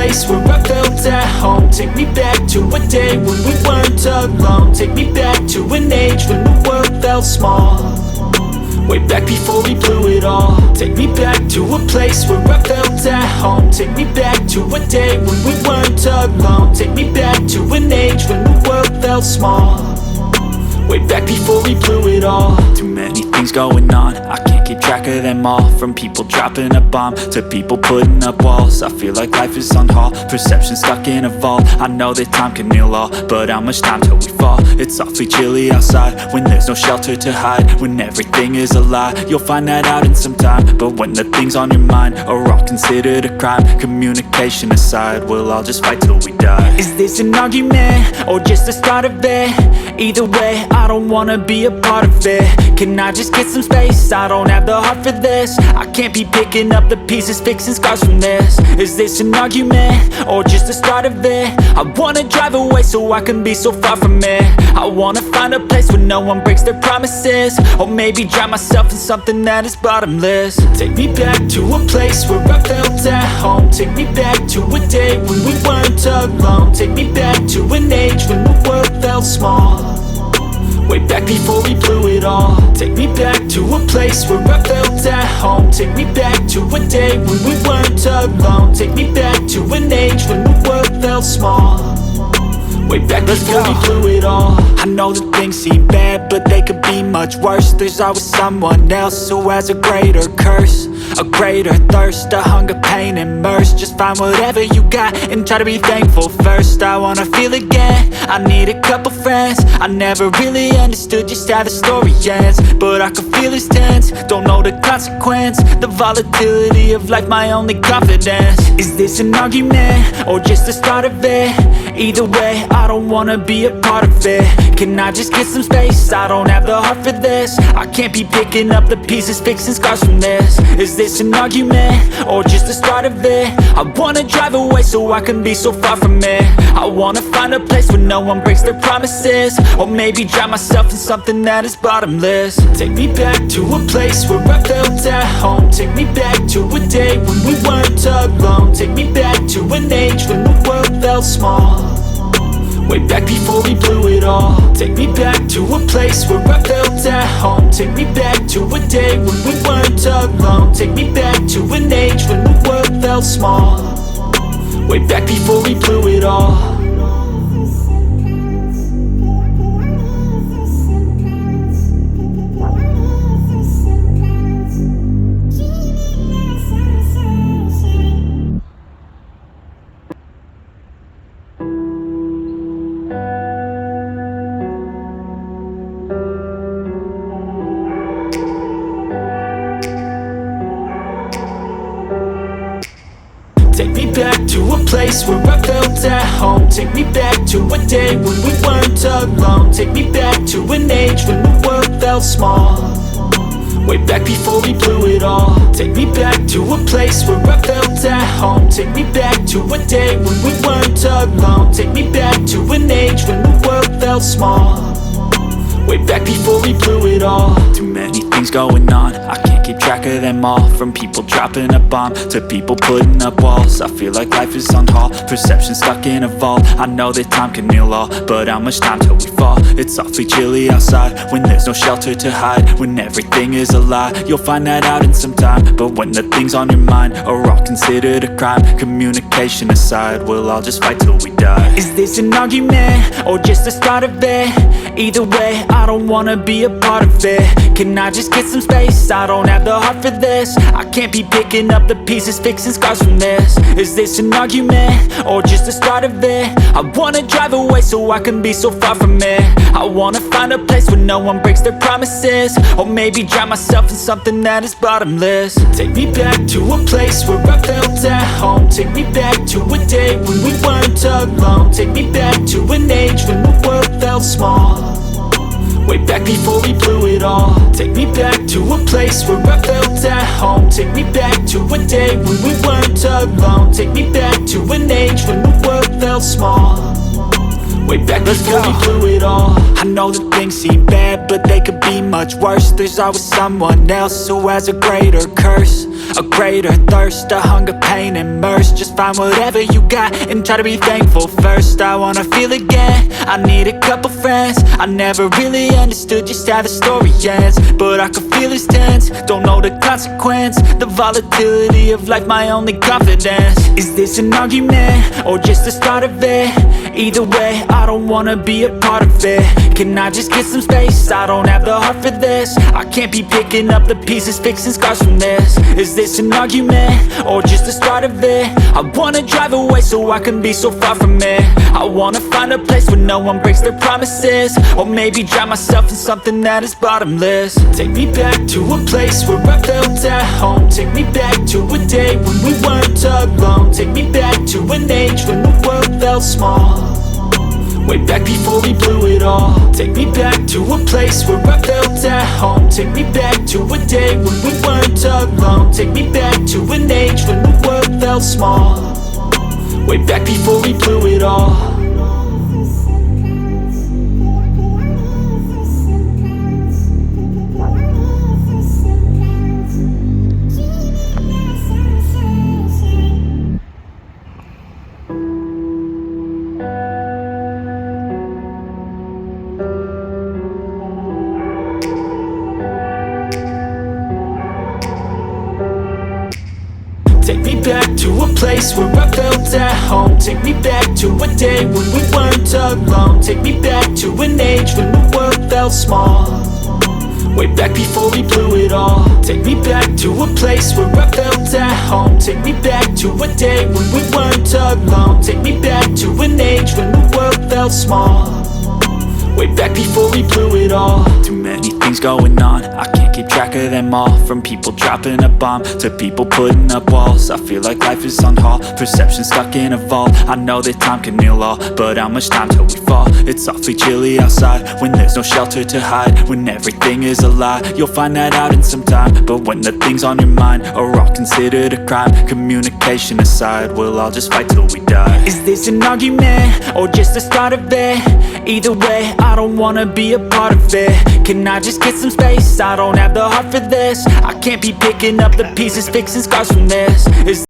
place where I felt at home. Take me back to a day when we weren't alone. Take me back to an age when the world felt small, way back before we blew it all. Take me back to a place where I felt at home. Take me back to a day when we weren't alone. Take me back to an age when the world felt small, way back before we blew it all. Too many things going on, I can't keep track of them all. From people dropping a bomb to people putting up walls. I feel like life is on hold, perception stuck in a vault. I know that time can heal all, but how much time till we fall? It's awfully chilly outside when there's no shelter to hide. When everything is a lie, you'll find that out in some time. But when the things on your mind are all considered a crime, communication aside, we'll all just fight till we die. Is this an argument or just the start of it? Either way, I don't wanna be a part of it. Can I just get some space? I don't have the heart for this. I can't be picking up the pieces, fixing scars from this. Is this an argument or just the start of it? I wanna drive away so I can be so far from it. I wanna find a place where no one breaks their promises, or maybe drown myself in something that is bottomless. Take me back to a place where I felt at home. Take me back to a day when we weren't alone. Take me back to an age when the world felt small, way back before we blew it all. Take me back to a place where I felt at home. Take me back to a day when we weren't alone. Take me back to an age when the world felt small, way back before we blew it all. I know that things seem bad, but they could be much worse. There's always someone else who has a greater curse, a greater thirst, a hunger, pain, and mercy. Just find whatever you got and try to be thankful first. I wanna feel again, I need a couple friends. I never really understood just how the story ends, but I can feel it's tense, don't know the consequence. The volatility of life, my only confidence. Is this an argument or just the start of it? Either way, I don't wanna be a part of it. Can I just get some space? I don't have the heart for this. I can't be picking up the pieces, fixing scars from this. Is this an argument or just the start of it? I wanna drive away so I can be so far from it. I wanna find a place where no one breaks their promises, or maybe drown myself in something that is bottomless. Take me back to a place where I felt at home. Take me back to a day when we weren't alone. Take me back to an age when the world felt small, way back before we blew it all. Take me back to a place where I felt at home. Take me back to a day when we weren't alone. Take me back to an age when the world felt small, way back before we blew it all. Take me back to a place where I felt at home. Take me back to a day when we weren't alone. Take me back to an age when the world felt small, way back before we blew it all. Take me back to a place where I felt at home. Take me back to a day when we weren't alone. Take me back to an age when the world felt small, way back before we blew it all. Too many things going on, I can't keep track of them all. From people dropping a bomb to people putting up walls. I feel like life is on hold, perception stuck in a vault. I know that time can heal all, but how much time till we fall? It's awfully chilly outside when there's no shelter to hide. When everything is a lie, you'll find that out in some time. But when the things on your mind are all considered a crime, communication aside, we'll all just fight till we die. Is this an argument or just the start of it? Either way, I don't wanna be a part of it. Can I just get some space? I don't have the heart for this. I can't be picking up the pieces, fixing scars from this. Is this an argument or just the start of it? I wanna drive away so I can be so far from it. I wanna find a place where no one breaks their promises, or maybe drown myself in something that is bottomless. Take me back to a place where I felt at home. Take me back to a day when we weren't alone. Take me back to an age when the world felt small, way back before we blew it all. Take me back to a place where I felt at home. Take me back to a day when we weren't alone. Take me back to an age when the world felt small, way back before we blew it all. I know that things seem bad, but they could be much worse. There's always someone else who has a greater curse, a greater thirst, a hunger, pain, and mercy. Just find whatever you got and try to be thankful first. I wanna feel again, I need a couple friends. I never really understood just how the story ends, but I can feel it's tense, don't know the consequence. The volatility of life, my only confidence. Is this an argument, or just the start of it? Either way, I don't wanna be a part of it. Can I just get some space? I don't have the heart for this. I can't be picking up the pieces, fixing scars from this. Is this an argument, or just the start of it? I wanna drive away so I can be so far from it. I wanna find a place where no one breaks their promises, or maybe drown myself in something that is bottomless. Take me back to a place where I felt at home. Take me back to a day when we weren't alone. Take me back to an age when the world felt small, way back before we blew it all. Take me back to a place where I felt at home. Take me back to a day when we weren't alone. Take me back to an age when the world felt small, way back before we blew it all. Take me back to a place where I felt at home. Take me back to a day when we weren't alone. Take me back to an age when the world felt small, way back before we blew it all. Take me back to a place where I felt at home. Take me back to a day when we weren't alone. Take me back to an age when the world felt small, way back before we blew it all. Too many things going on, I can't keep track of them all. From people dropping a bomb to people putting up walls. I feel like life is on hold, perception stuck in a vault. I know that time can heal all, but how much time till we fall? It's awfully chilly outside when there's no shelter to hide. When everything is a lie, you'll find that out in some time. But when the things on your mind are all considered a crime, communication aside, we'll all just fight till we die. Is this an argument, or just the start of it? Either way, I don't wanna be a part of it. Can I just get some space? I don't have the heart for this. I can't be picking up the pieces, fixing scars from this. Is